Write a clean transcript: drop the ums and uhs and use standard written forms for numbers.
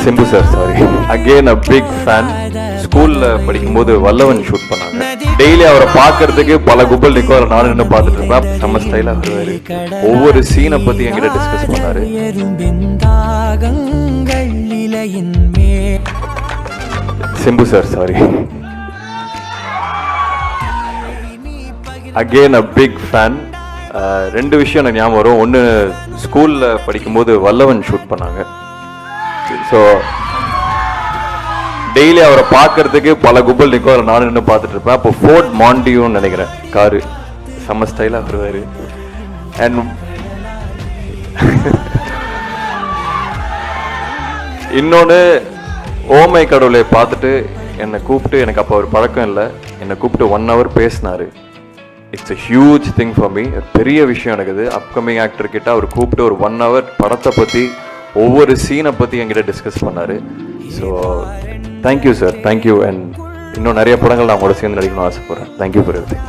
Simbu sir, sorry. Again a big fan. ஸ்கூல்ல படிக்கும்போது Vallavan shoot பண்ணாங்க. டெய்லி அவரை பார்க்கறதுக்கு பல கும்பல் நிற்கும், அதில் நானும் நின்று பார்த்துட்டு இருப்பேன். நம்ம ஸ்டைலாக வருவார். ஒவ்வொரு சீனை பற்றி என்கிட்ட டிஸ்கஸ் பண்ணாரு. Simbu sir, sorry. Again a big fan. ரெண்டு விஷயம் எனக்கு ஞாபகம் வரும். ஒன்று, ஸ்கூலில் படிக்கும்போது வல்லவன் ஷூட் பண்ணாங்க. ஸோ டெய்லி அவரை பார்க்கறதுக்கு பல கும்பல் நிற்கும், அதில் நானும் நின்று பார்த்துட்டு இருப்பேன். அப்போ ஃபோர்ட் மாண்டியூன்னு நினைக்கிறேன் காரு, செம்ம ஸ்டைலாக வருவார். அண்ட் இன்னொன்று, ஓமை கடவுளை பார்த்துட்டு என்னை கூப்பிட்டு, எனக்கு அப்போ ஒரு பழக்கம் இல்லை, என்னை கூப்பிட்டு 1 hour பேசினார். It's a huge thing for me. பெரிய விஷயம் எனக்கு இது. அப்கமிங் ஆக்டர் கிட்ட அவர் கூப்பிட்டு ஒரு 1 hour படத்தை பற்றி, ஒவ்வொரு சீனை பற்றி என்கிட்ட டிஸ்கஸ் பண்ணார். So thank you sir, thank you. And இன்னும் நிறைய படங்கள் நான் கூட சேர்ந்து நடிக்கணும்னு ஆசைப்பட்றேன். Thank you for everything.